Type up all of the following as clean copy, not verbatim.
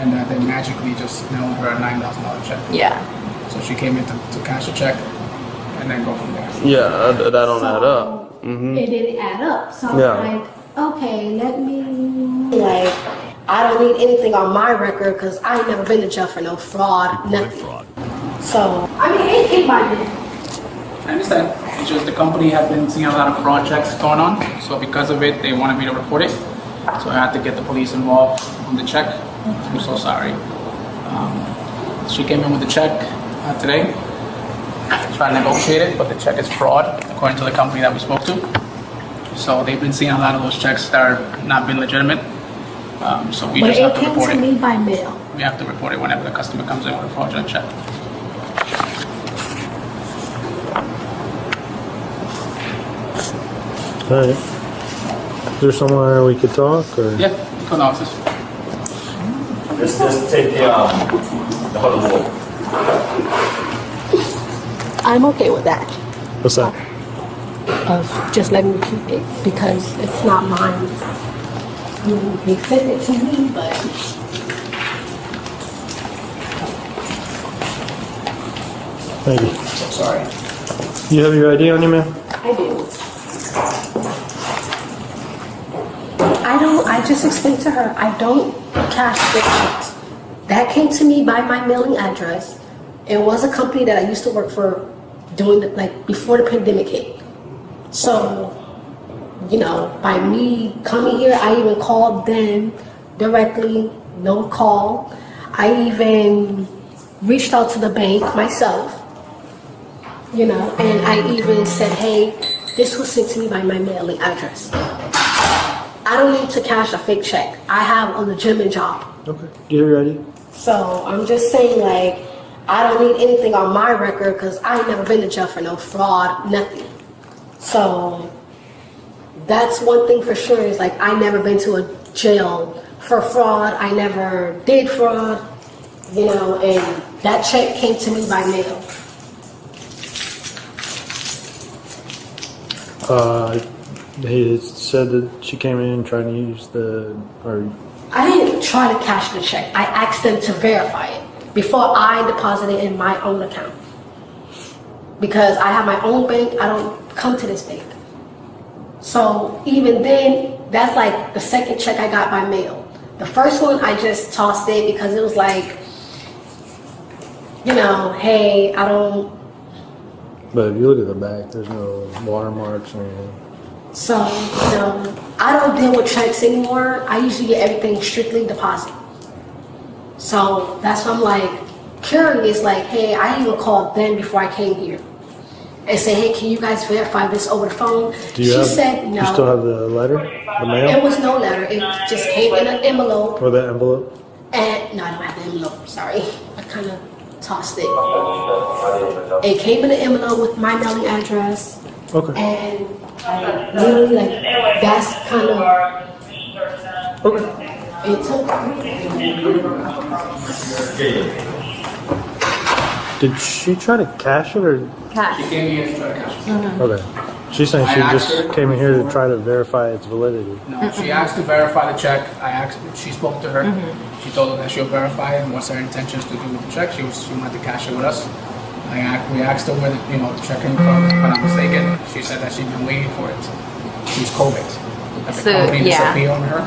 and they magically just mailed her a $9,000 check. Yeah. So she came in to cash a check and then go from there. Yeah, that don't add up. It didn't add up. So Yeah. I'm like, okay, let me, like, I don't need anything on my record because I ain't never been to jail for no fraud, nothing. So, I mean, it came by me. I understand. It's just the company had been seeing a lot of fraud checks going on, so because of it, they wanted me to report it. So I had to get the police involved on the check. I'm so sorry. She came in with the check today. Trying to negotiate it, but the check is fraud, according to the company that we spoke to. So they've been seeing a lot of those checks that are not been legitimate. So we But just it have to came report to it. me by mail. We have to report it whenever the customer comes in with a fraudulent check. Alright. Is there somewhere we could talk, or? Yeah, go to the office. Just take the huddle wall. I'm okay with that. What's that? Of just letting me keep it because it's not mine. They sent it to me, but Thank you. So sorry. You have your ID on you, man? I do. I just explained to her, I don't cash big checks. That came to me by my mailing address. It was a company that I used to work for doing like before the pandemic hit. So, you know, by me coming here, I even called them directly, no call. I even reached out to the bank myself, you know, and I even said, hey, this was sent to me by my mailing address. I don't need to cash a fake check. I have a legitimate job. Okay. Do you have your ID? So I'm just saying, like, I don't need anything on my record because I ain't never been to jail for no fraud, nothing. So that's one thing for sure is like I never been to a jail for fraud. I never did fraud, you know, and that check came to me by mail. He said that she came in trying to use I didn't try to cash the check. I asked them to verify it before I deposited in my own account. Because I have my own bank, I don't come to this bank. So even then, that's like the second check I got by mail. The first one, I just tossed it because it was like, you know, hey, I don't. But if you look at the back, there's no watermarks or anything. So, you know, I don't deal with checks anymore. I usually get everything strictly deposit. So that's why I'm like curious, like, hey, I even called them before I came here and say, hey, can you guys verify this over the phone? She said no. You still have the letter? The mail? It was no letter. It just came in an envelope. Or the envelope? And no, I don't have the envelope. Sorry, I kind of tossed it. It came in an envelope with my mailing address. Okay. And literally, like, that's kind of. Okay. It took. Did she try to cash it or? Cash. She came here to try to cash it. Okay. She's saying she I asked just her. came in here to try to verify its validity. No, she asked to verify the check. She spoke to her. She told her that she'll verify it and what's her intentions to do with the check. She wanted to cash it with us. We asked her where the check came from. If I'm not mistaken, she said that she'd been waiting for it since COVID. That the company disappeared on her,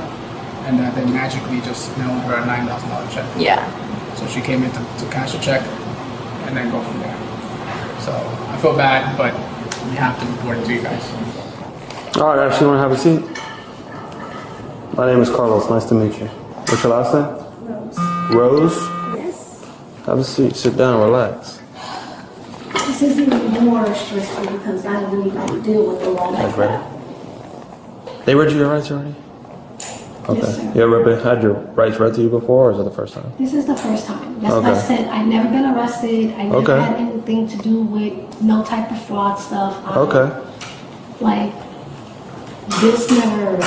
and that they magically just mailed her a $9,000 check. Yeah. So she came in to cash a check and then go from there. So I feel bad, but we have to report it to you guys. All right, Ashley, you want to have a seat? My name is Carlos. Nice to meet you. What's your last name? Rose. Yes. Have a seat. Sit down. Relax. This is even more stressful because I really don't deal with the law like that. They read you your rights already? Okay. Yes, sir. You ever had your rights read to you before, or is it the first time? This is the first time. That's why I said I never been arrested. I never had anything to do with no type of fraud stuff. Like, this never.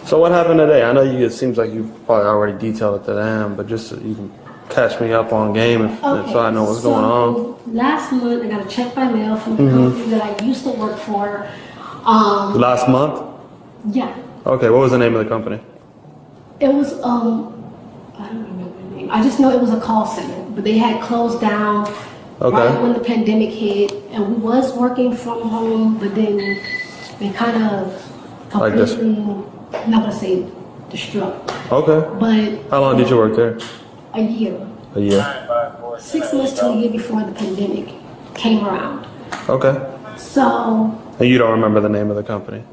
So what happened today? I know it seems like you probably already detailed it to them, but just so you can catch me up on game so I know what's going on. Last month, I got a check by mail from the company that I used to work for. Last month? Yeah. Okay, what was the name of the company? It was, I don't remember the name. name. I just know it was a call center, but they had closed down right when the pandemic hit, and we was working from home, but then they kind of completely, I'm not gonna say destruct. Okay. But How long did you work there? a year. A year. 6 months to a year before the pandemic came around. Okay. So, And you don't remember the name of the company?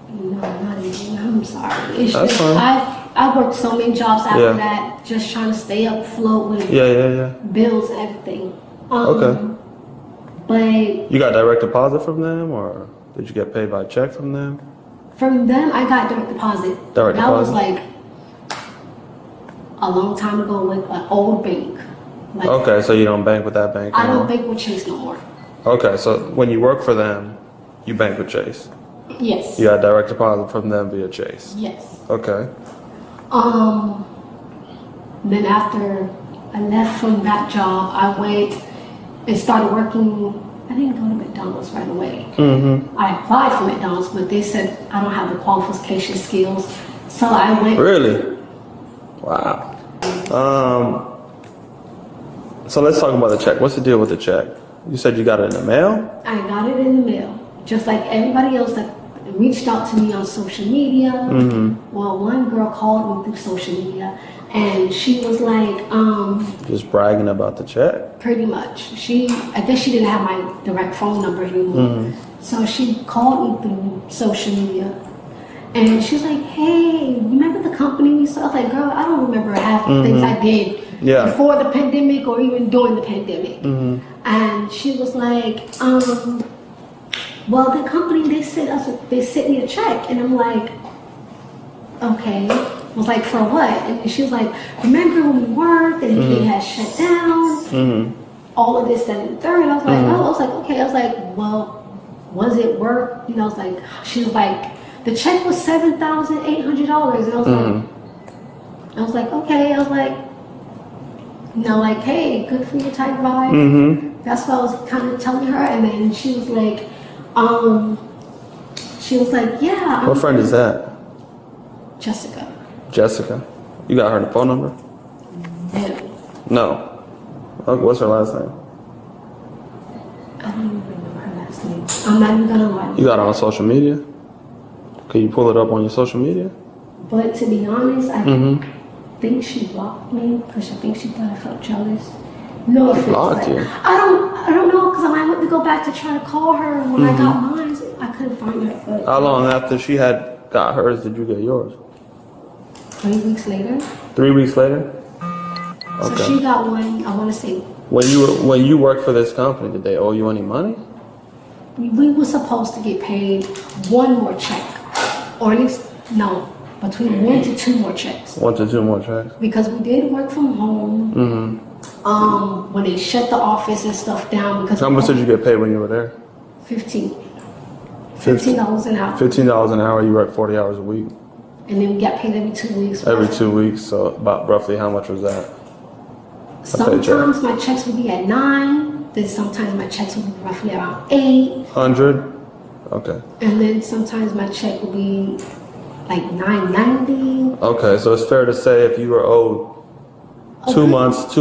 no, not even. I'm sorry. It's That's just, fine. I worked so many jobs after Yeah. that, just trying to stay afloat with Yeah. bills and everything. Okay. But You got direct deposit from them, or did you get paid by check from them? from them, I got direct deposit. Direct that was deposit? like a long time ago with an old bank. Like, Okay, so you don't bank with that bank I anymore? don't bank with Chase no more. Okay, so when you work for them, you bank with Chase. Yes. You got direct deposit from them via Chase. Yes. Okay. Then after I left from that job, I went and started working. I didn't go to McDonald's right away. Mm-hmm. I applied for McDonald's, but they said I don't have the qualification skills. So I went. Really? Wow. So let's talk about the check. What's the deal with the check? You said you got it in the mail? I got it in the mail, just like everybody else that reached out to me on social media. Mm-hmm. Well, one girl called me through social media, and she was like, Just bragging about the check? pretty much. I guess she didn't have my direct phone number anymore. So she called me through social media. And she's like, hey, remember the company we saw? I was like, girl, I don't remember half the things I did before the pandemic or even during the pandemic. And she was like, well, the company, they sent me a check. And I'm like, okay. I was like, for what? And she was like, remember when we worked and everything had shut down? All of this, that, and the third. I was like, oh, I was like, okay. I was like, well, was it worth, you know, I was like, she was like, the check was $7,800. And I was like, okay. I was like, you know, like, hey, good for you type vibe. That's what I was kind of telling her. And then she was like, yeah. What friend is that? Jessica. Jessica. You got her phone number? Yeah. No. Okay, what's her last name? I don't even remember her last name. I'm not even gonna lie. You got her on social media? Can you pull it up on your social media? But to be honest, I think she blocked me because I think she thought I felt jealous. No offense. Blocked you? I don't know because I went to go back to try to call her when I got mine. I couldn't find her. But How long after she had got hers did you get yours? 3 weeks later. 3 weeks later? So she got one. I want to say When you worked for this company, did they owe you any money? we were supposed to get paid one more check, or at least between 1 to 2 more checks. 1 to 2 more checks. Because we did work from home. When they shut the office and stuff down, because How much did you get paid when you were there? $15 an hour, $15 an hour. You worked 40 hours a week. and then we got paid every 2 weeks. Every 2 weeks. So about roughly how much was that? Sometimes my checks would be at 9. Then sometimes my checks would be roughly around 8. 100. Okay. And then sometimes my check would be like $9.90. Okay. So it's fair to say if you were owed two months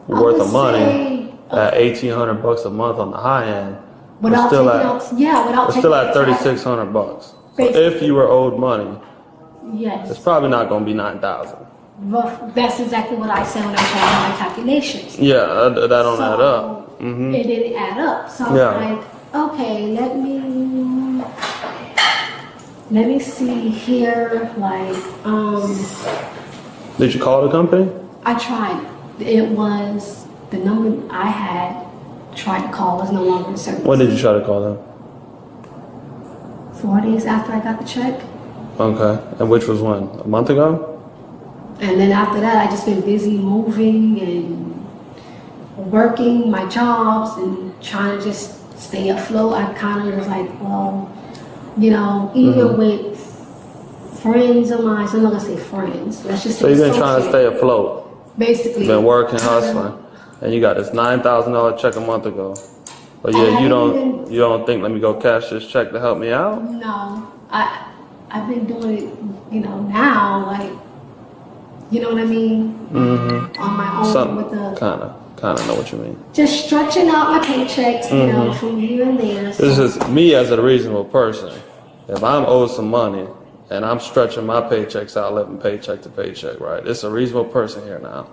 worth of money at $1,800 a month on the high end, Without still taking at out, without we're taking still out at tax. $3,600. So Basically. if you were owed money, it's Yes, probably not going to be 9,000. that's exactly what I said when I was trying to do my calculations. Yeah, that don't add up. It didn't add up. So Yeah. I'm like, okay, let me see here. Like, Did you call the company? I tried. It was the number I had tried to call was no longer in service. When did you try to call them? 4 days after I got the check. Okay. And which was when? A month ago? And then after that, I just been busy moving and working my jobs and trying to just stay afloat. I kind of was like, well, you know, even with friends of mine, so I'm not gonna say friends. Let's just say So you've been trying to associates. stay afloat. Basically. You've been working, hustling, and you got this $9,000 check a month ago. But I yeah, you haven't don't think let me go cash this check to help me out? No, I've been doing it, you know, now, like, You know what I mean? Mm-hmm. On my own Something with the kind of know what you mean. just stretching out my paychecks, you know, from here and there. So. This is me as a reasonable person. If I'm owed some money and I'm stretching my paychecks out, living paycheck to paycheck, right? It's a reasonable person here now.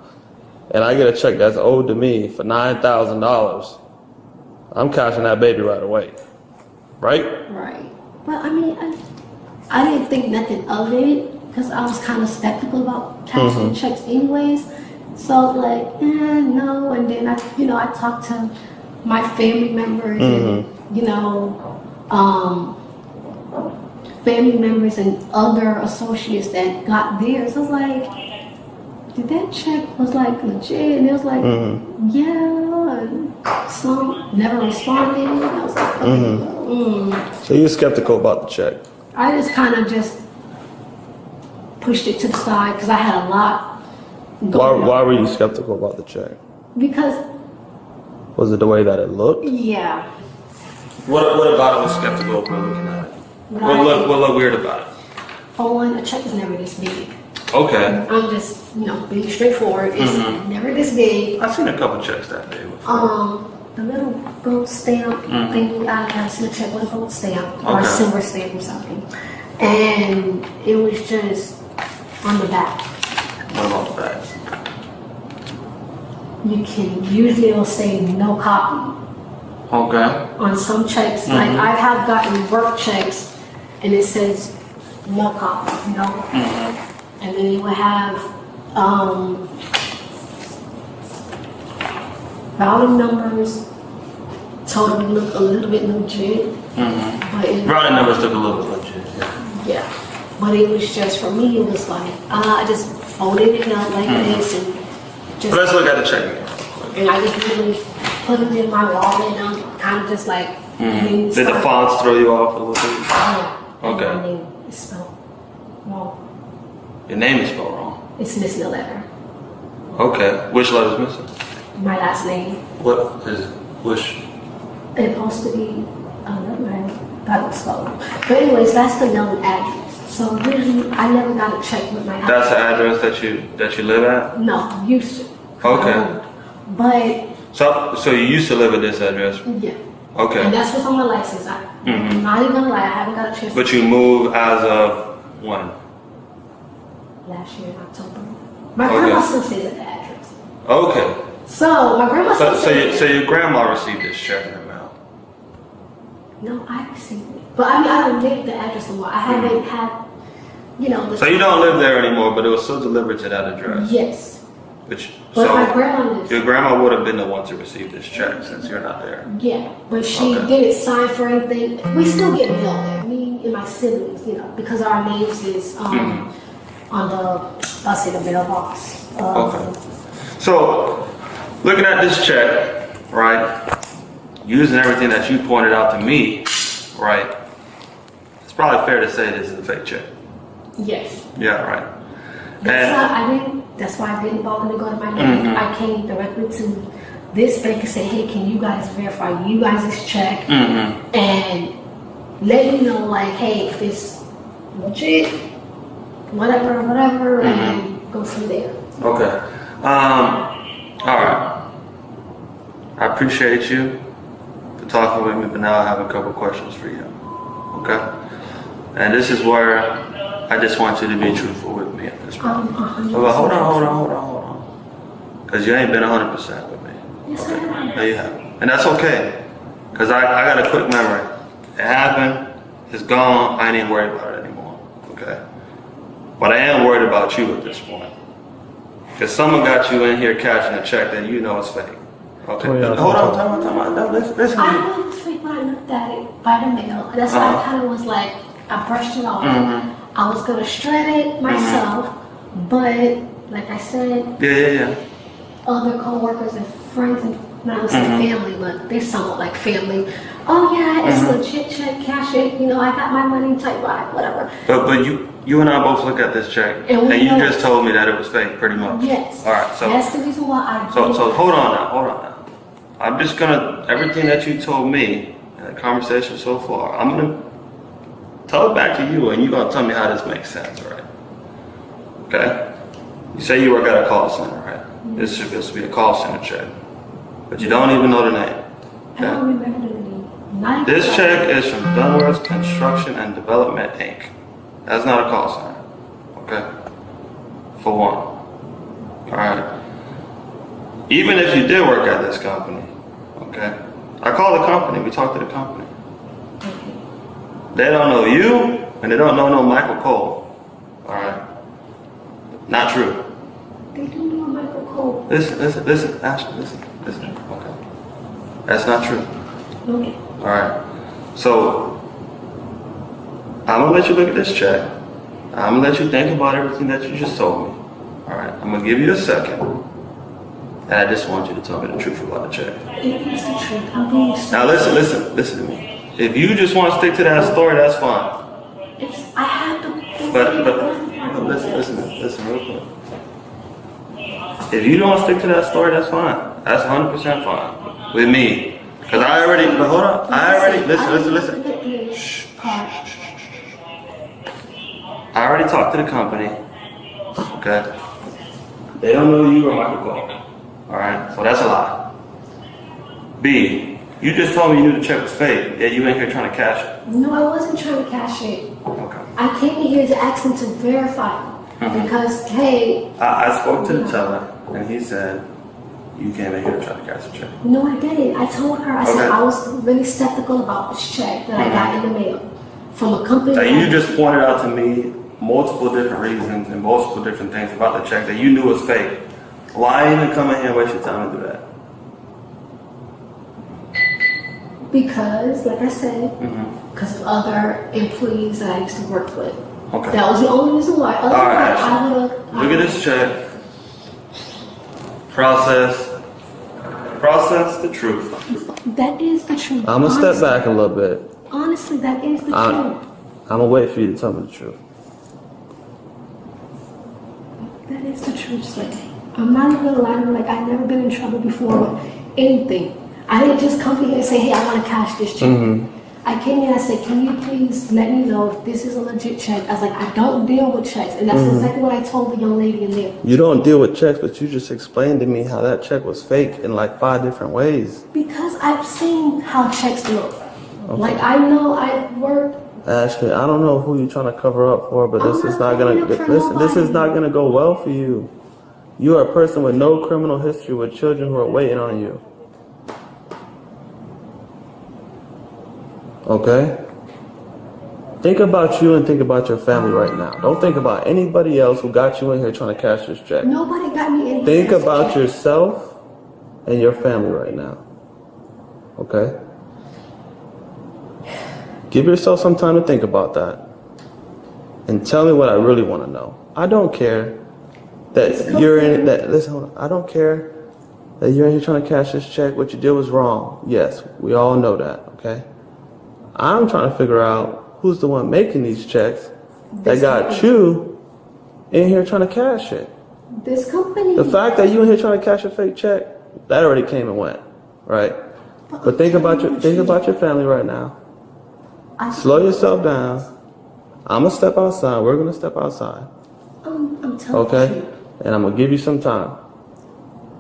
And I get a check that's owed to me for $9,000. I'm cashing that baby right away. Right? Right. But I mean, I didn't think nothing of it because I was kind of skeptical about cashing checks anyways. So I was like, no. And then I talked to my family members and, family members and other associates that got theirs. I was like, did that check was like legit? And it was like, yeah. And some never responded. I was like, okay, So you're skeptical about the check? I just kind of just pushed it to the side because I had a lot going on. Why were you skeptical about the check? Because, Was it the way that it looked? yeah. What about it was skeptical about looking at it? What looked weird about it? For one, a check is never this big. Okay. I'm just, being straightforward. It's never this big. I've seen a couple checks that big before. The little gold stamp thing, I have seen a check with a gold stamp or a silver stamp or something. And it was just on the back. What about the back? You can, usually it'll say no copy. Okay. On some checks, like I have gotten work checks and it says no copy, And then you will have routing numbers totally look a little bit legit. But Routing numbers look a little bit legit. yeah. But it was just, for me, it was like, I just folded it up like this and just. Let's look at the check again. And I just literally put it in my wallet and I'm kind of just like. Did the fonts throw you off a little bit? Yeah. Okay. And my name is spelled wrong. Your name is spelled wrong. It's missing a letter. Okay. Which letter's missing? My last name. What is which? It's supposed to be, I don't know, I got it spelled. But anyways, that's the known address. So usually I never got a check with my address. That's the address that you live at? No, used to. Okay. But So you used to live at this address? yeah. Okay. And that's what's on my license. I'm not even gonna lie, I haven't got a chance. But you moved as of when? Last year in October. My grandma still stays at the address. Okay. So my grandma still stays. So your grandma received this check in the mail? No, I received it. But I mean, I don't live the address anymore. I haven't had, the So you don't live there anymore, but it was still delivered to that address? Yes. But my grandma lives. Your grandma would have been the one to receive this check since you're not there? Yeah, but she didn't sign for anything. We still get mail there, me and my siblings, because our names is on the mailbox. Okay. So, looking at this check, right, using everything that you pointed out to me, right, it's probably fair to say this is a fake check. Yes. Yeah, right. That's why I didn't bother to go to my bank. I came directly to this bank and said, hey, can you guys verify you guys' check and let me know, like, hey, if it's legit, whatever, and go from there. Okay. All right. I appreciate you for talking with me, but now I have a couple questions for you. Okay? And this is where I just want you to be truthful with me at this point. Well, hold on. Because you ain't been 100% with me. Yes, I have. No, you haven't. And that's okay. Because I got a quick memory. It happened. It's gone. I ain't even worried about it anymore. Okay? But I am worried about you at this point. Because someone got you in here cashing a check that you know is fake. Okay? Oh, yeah. Hold on. Time out. No, listen to I me. knew it was fake when I looked at it by the mail. That's why I kind of was like, I brushed it off. I was going to shred it myself, but like I said, Yeah. other co-workers and friends, and not say family, but they're somewhat like family. Oh yeah, it's legit check, cash it. I got my money, type by, whatever. But you and I both look at this check, and you just told me that it was fake, pretty much. Yes. All right. So that's the reason why I. So hold on now. I'm just gonna everything that you told me in the conversation so far. I'm gonna tell it back to you, and you're gonna tell me how this makes sense, right? Okay. You say you work at a call center, right? This is supposed to be a call center check. But you don't even know the name. I don't remember the name. Not This even- check is from Dunworth Construction and Development, Inc. That's not a call center. Okay? For one. Alright? Even if you did work at this company, okay? I call the company, we talk to the company. They don't know you, and they don't know no Michael Cole. Alright? Not true. They do know Michael Cole. Listen, Ashley, listen. Okay. That's not true. Okay. Alright. So, I'm gonna let you look at this check. I'm gonna let you think about everything that you just told me. Alright, I'm gonna give you a second. And I just want you to tell me the truth about the check. It is the truth. I'm being Now listen to me. If you just want to stick to that story, that's fine. I have to. But listen real quick. If you don't want to stick to that story, that's fine. That's 100% fine. With me. Cause but hold on. Listen. Shh. I already talked to the company. Okay? They don't know you or Michael Cole. Alright? So that's a lie. B, you just told me you knew the check was fake, yet you ain't here trying to cash it. No, I wasn't trying to cash it. Okay. I came in here to ask him to verify. Because, hey. I spoke to the teller, and he said, you came in here to try to cash the check. No, I didn't. I told her, I said I was really skeptical about this check that I got in the mail from a company. Now, you just pointed out to me multiple different reasons and multiple different things about the check that you knew was fake. Why even come in here and waste your time to do that? Because, like I said, because of other employees that I used to work with. Okay. That was the only reason why. Other than that, I would have. Look at this check. Process the truth. That is the truth. I'm gonna step back a little bit. Honestly, that is the truth. I'm gonna wait for you to tell me the truth. That is the truth, sir. I'm not even gonna lie to you, like I've never been in trouble before with anything. I didn't just come here and say, hey, I want to cash this check. I came here and I said, can you please let me know if this is a legit check? I was like, I don't deal with checks. And that's exactly what I told the young lady in there. You don't deal with checks, but you just explained to me how that check was fake in like 5 different ways. Because I've seen how checks look. Okay. Like I know I've worked. Ashley, I don't know who you're trying to cover up for, but this is not gonna this is not gonna go well for you. You are a person with no criminal history with children who are waiting on you. Okay? Think about you and think about your family right now. Don't think about anybody else who got you in here trying to cash this check. Nobody got me in here. Think about yourself and your family right now. Okay? Give yourself some time to think about that. And tell me what I really want to know. I don't care that you're in that. Listen, hold on. I don't care that you're in here trying to cash this check. What you did was wrong. Yes, we all know that. Okay. I'm trying to figure out who's the one making these checks that got you in here trying to cash it. This company. The fact that you in here trying to cash a fake check, that already came and went, right? But think about your family right now. Slow yourself down. I'm gonna step outside. We're gonna step outside. I'm telling okay? you. And I'm gonna give you some time.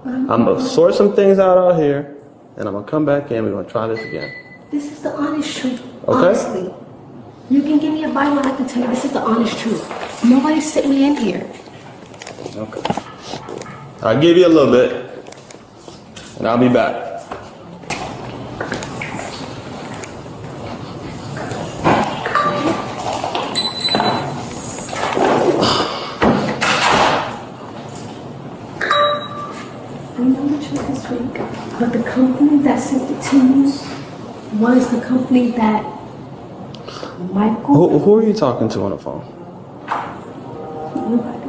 I'm gonna sort some things out here, and I'm gonna come back in. We're gonna try this again. This is the honest truth. Okay. Honestly, you can give me a Bible, and I can tell you this is the honest truth. Nobody sent me in here. Okay. I'll give you a little bit, and I'll be back. I know the truth is fake, but the company that sent it to you was the company that Michael. Who are you talking to on the phone? Nobody.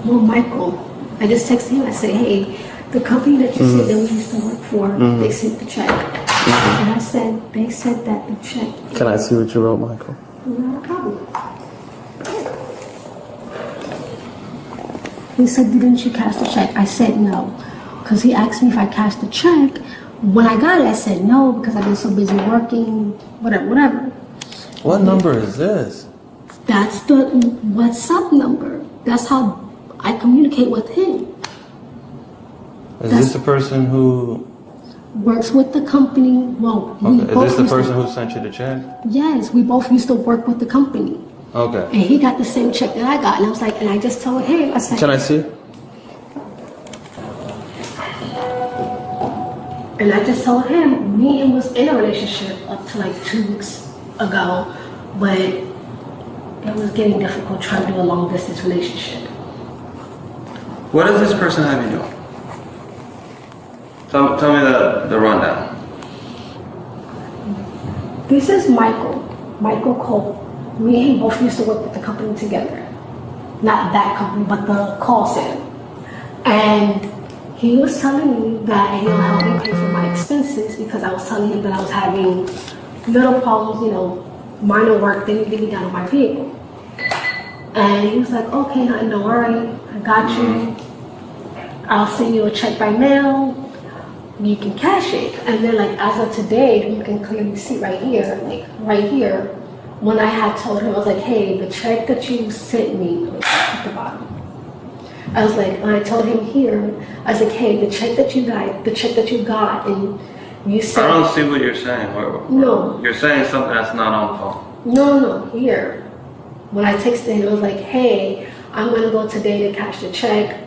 No, Michael. I just texted him. I said, hey, the company that you said that we used to work for, they sent the check. And I said, they said that the check. Can I see what you wrote, Michael? Not a problem. He said, didn't you cash the check? I said no. Because he asked me if I cashed the check. When I got it, I said no because I've been so busy working, whatever. What number is this? That's the WhatsApp number. That's how I communicate with him. Is this the person who? Works with the company. Well, we Okay. Is both this the used to- person who sent you the check? Yes, we both used to work with the company. Okay. And he got the same check that I got. And I was like, and I just told him, I said, Can I see? and I just told him, me and him was in a relationship up to like 2 weeks ago, but it was getting difficult trying to do a long distance relationship. What does this person have you doing? Tell me the rundown. This is Michael Cole. Me and him both used to work with the company together. Not that company, but the call center. And he was telling me that he'll help me pay for my expenses because I was telling him that I was having little problems, minor work that needed to be done on my vehicle. And he was like, okay, honey, don't worry, I got you. I'll send you a check by mail. You can cash it. And then like as of today, you can clearly see right here, when I had told him, I was like, hey, the check that you sent me, at the bottom. I was like, when I told him here, I was like, hey, the check that you got, and you said. I don't see what you're saying. No. You're saying something that's not on the phone. No, here. When I texted him, I was like, hey, I'm gonna go today to cash the check.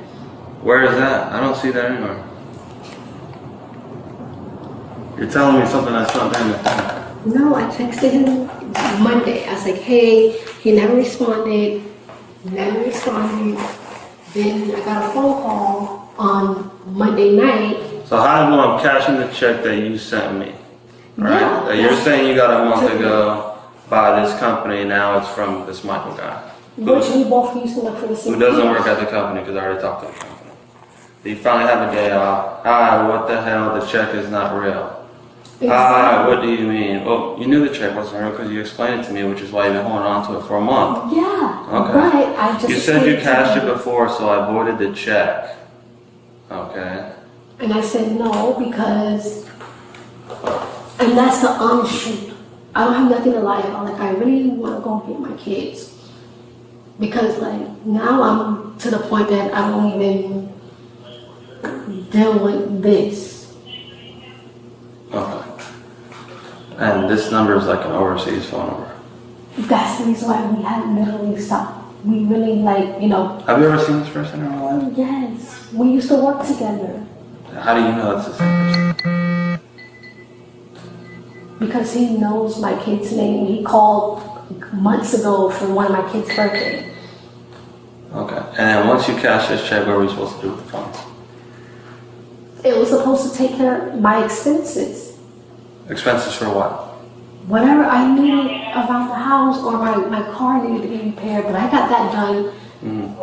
Where is that? I don't see that anywhere. You're telling me something that's not there. No, I texted him Monday. I was like, hey, he never responded. Then I got a phone call on Monday night. So how do you know I'm cashing the check that you sent me? Right? Yeah, That you're saying you got a month to- ago by this company, now it's from this Michael guy. Which we both used to work for the same Who doesn't company. work at the company because I already talked to the company. You finally have a day off. What the hell? The check is not real. What do you mean? Well, you knew the check wasn't real because you explained it to me, which is why you've been holding on to it for a month. Yeah, Okay. but I just You said you explained cashed to it him. before, so I voided the check. Okay. And I said no because, and that's the honest truth. I don't have nothing to lie about. Like I really want to go get my kids because like now I'm to the point that I don't even deal with this. Okay. And this number is like an overseas phone number. That's the reason why we had literally stopped. We really Have you ever seen this person in real life? Yes, we used to work together How do you know that's the same person? because he knows my kid's name. He called months ago for one of my kids' birthday. Okay. And then once you cash this check, what are we supposed to do with the funds? It was supposed to take care of my expenses. Expenses for what? Whatever I needed around the house or my car needed to be repaired, but I got that done.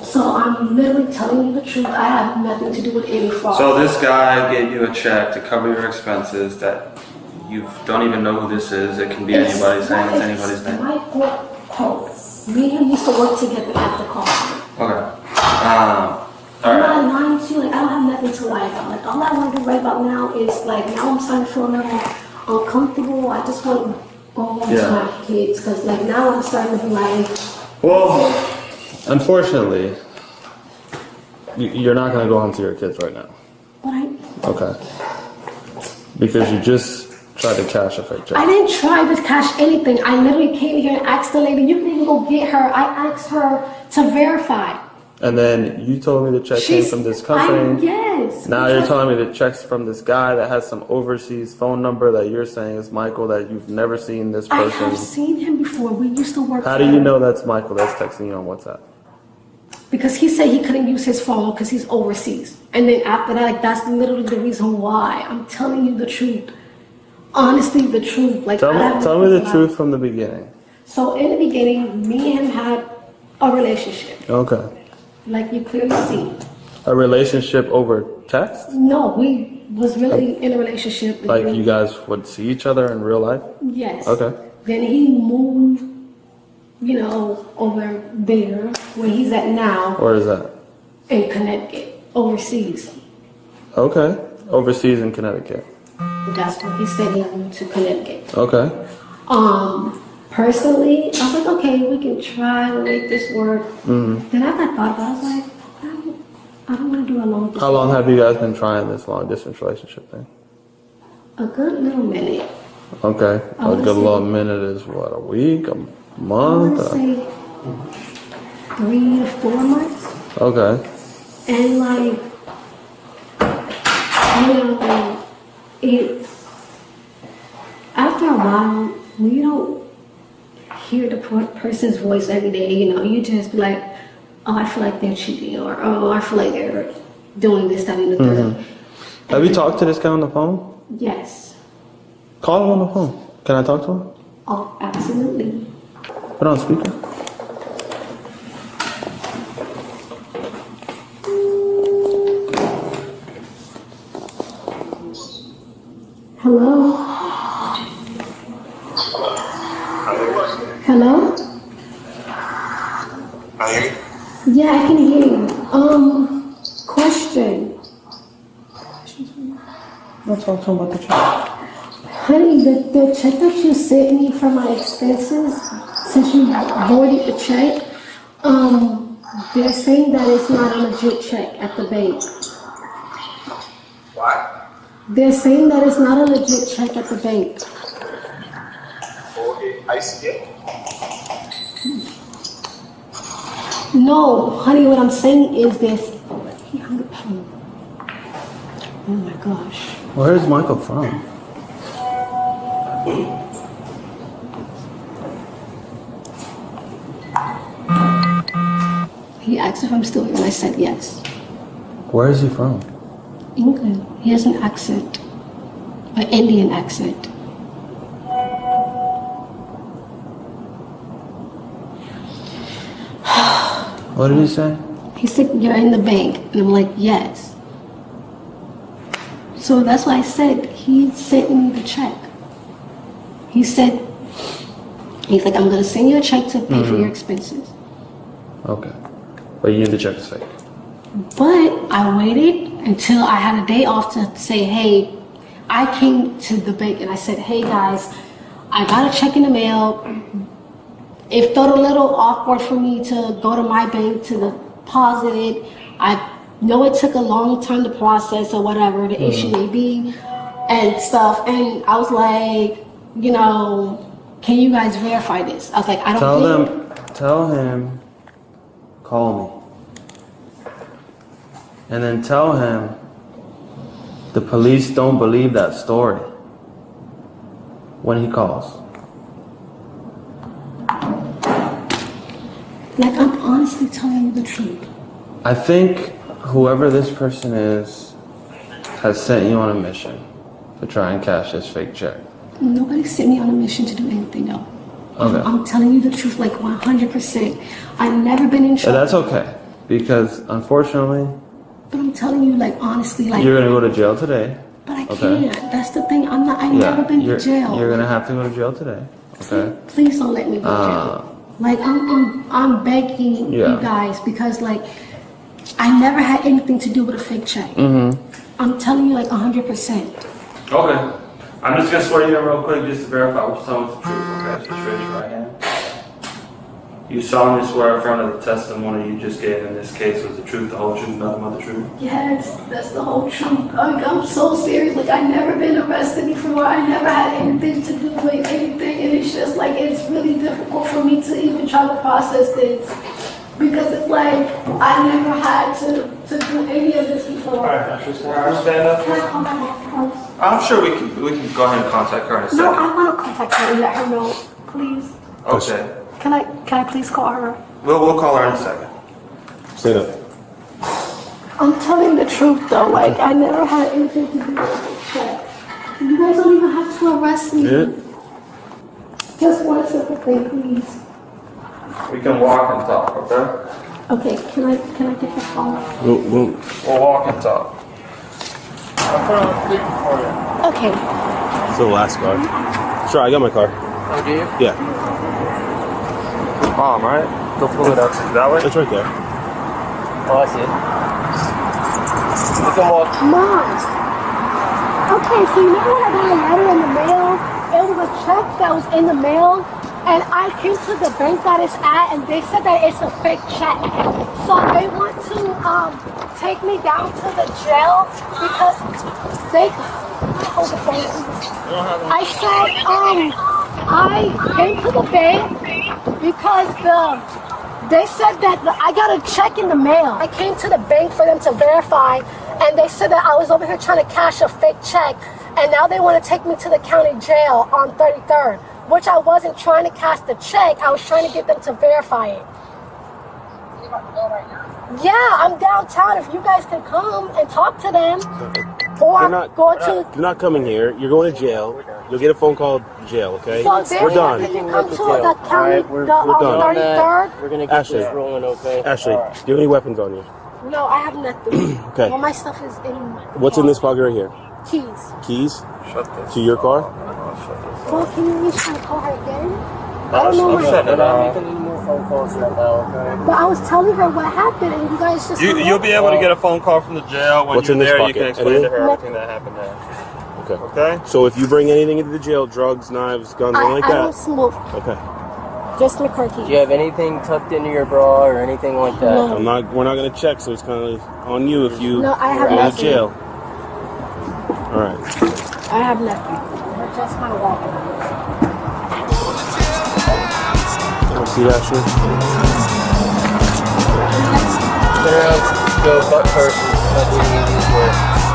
So I'm literally telling you the truth. I have nothing to do with any fraud. So this guy gave you a check to cover your expenses that you don't even know who this is. It can be anybody's name. It's anybody's name. Michael Hope. Me and him used to work together at the call center. Okay. I'm All right. not lying to you. Like, I don't have nothing to lie about. Like, all I want to do right about now is, like, now I'm starting to feel a little uncomfortable. I just want to go home to my kids. Because, like, now I'm starting to be like... Well, unfortunately, you're not going to go home to your kids right now. But Okay. Because you just tried to cash a fake check. I didn't try to cash anything. I literally came here and asked the lady, you can even go get her. I asked her to verify. And then you told me the check came from this company. Yes. Now you're telling me the check's from this guy that has some overseas phone number that you're saying is Michael, that you've never seen this I person. have seen him before. We used to work How do you together. know that's Michael that's texting you on WhatsApp? Because he said he couldn't use his phone because he's overseas. And then after that, like, that's literally the reason why. I'm telling you the truth. Honestly, the truth. Like, Tell I have me the nothing to lie. truth from the beginning. So in the beginning, me and him had a relationship. Okay. Like you clearly see. A relationship over text? No, we was really in a relationship. Like you guys would see each other in real life? Yes. Okay. Then he moved, over there where he's at now Where is that? in Connecticut, overseas. Okay. Overseas in Connecticut. That's where he said he moved to Connecticut. Okay. Personally, I was like, okay, we can try to make this work. Mm-hmm. Then I got thought about it. I was like, I don't want to do a long distance. How long have you guys been trying this long distance relationship thing? A good little minute. Okay. I A wanna good say- little minute is what, a week, a I want month? to say 3 to 4 months. Okay. And like, you know, it's after a while, when you don't hear the person's voice every day, you know, you just be like, oh, I feel like they're cheating, or oh, I feel like they're doing this, that, and the third. Have you talked to this guy on the phone? Yes. Call him on the phone. Can I talk to him? Oh, absolutely. Put on speaker. Hello? Hello? Yeah, I can hear you. Question. Let's talk to him about the check. Honey, the check that you sent me for my expenses, since you voided the check, they're saying that it's not a legit check at the bank. What? They're saying that it's not a legit check at the bank. Okay, I see it. No, honey, what I'm saying is this. He hung up the phone. Oh my gosh. Where is Michael from? He asked if I'm still here, and I said yes. Where is he from? England. He has an accent, an Indian accent. What did he say? He said, you're in the bank. And I'm like, yes. So that's why I said he sent me the check. He said, he's like, I'm going to send you a check to pay for your expenses. Okay. But you knew the check was fake. But I waited until I had a day off to say, hey, I came to the bank and I said, hey guys, I got a check in the mail. It felt a little awkward for me to go to my bank to deposit it. I know it took a long time to process or whatever the issue may be and stuff. And I was like, you know, can you guys verify this? I was like, I don't think. Tell him, call me. And then tell him the police don't believe that story when he calls. Like, I'm honestly telling you the truth. I think whoever this person is has sent you on a mission to try and cash this fake check. Nobody sent me on a mission to do anything else. Okay. I'm telling you the truth, like 100%. I've never been in And trouble. that's okay, because unfortunately, But I'm telling you, like, honestly, like, you're gonna go to jail today. but I okay. can't. That's the thing. I've never been to jail. You're gonna have to go to jail today. Okay. Please don't let me go to jail. Like, I'm begging Yeah. you guys because, like, I never had anything to do with a fake check. I'm telling you, like, 100%. Okay. I'm just gonna swear you in real quick just to verify what you're telling us the truth, okay? Just raise your right hand. You solemnly swear affirm that the testimony you just gave in this case was the truth, the whole truth, nothing but the truth? Yes, that's the whole truth. I'm so serious. Like, I've never been arrested before. I never had anything to do with anything. And it's just like, it's really difficult for me to even try to process this. Because it's like, I never had to do any of this before. Alright, stand up. Can I call my mom first? I'm sure we can go ahead and contact her in a second. No, I want to contact her and let her know, please. Okay. Can I please call her? We'll call her in a second. Stand up. I'm telling the truth though, like I never had anything to do with this check. You guys don't even have to arrest me. Yeah. Just one simple thing, please. We can walk and talk, okay? Okay, can I get the phone? We'll We'll walk and talk. Okay. It's the last car. Sure, I got my car. Oh, do you? Yeah, Mom, right? Go pull it up. That way? it's right there. Oh, I see it. You can walk. Mom. Okay, so you know when I got a letter in the mail? It was a check that was in the mail, and I came to the bank that it's at, and they said that it's a fake check. So they want to take me down to the jail because they hold the phone. I said, I came to the bank because they said that I got a check in the mail. I came to the bank for them to verify, and they said that I was over here trying to cash a fake check, and now they want to take me to the county jail on 33rd, which I wasn't trying to cash the check. I was trying to get them to verify it. Yeah, I'm downtown. If you guys can come and talk to them, or You're not coming here. You're going to jail. You'll get a phone call to jail, okay? So We're done. Can you come to the county we're on done. 33rd? We're gonna get Ashley. this rolling, okay? Ashley, do you have any weapons on you? No, I have nothing. Okay. All my stuff is in. What's in this pocket right here? Keys. Keys? To your car? Well, can you reach my car again? I don't know. We're not making any more phone calls right now, okay? But I was telling her what happened, and you guys just. You'll be able to get a phone call from the jail when What's you're in this there. You pocket? can explain to her Anything? everything that happened there. Okay. Okay? So if you bring anything into the jail, drugs, knives, guns, anything like I don't that. smoke. Okay. Just my car keys. Do you have anything tucked into your bra or anything like that? No. We're not gonna check, so it's kind of on you if you No, I have go to nothing. jail. All right. I have nothing. Just my wallet. See that shit? Turn around, go butt first, and let me use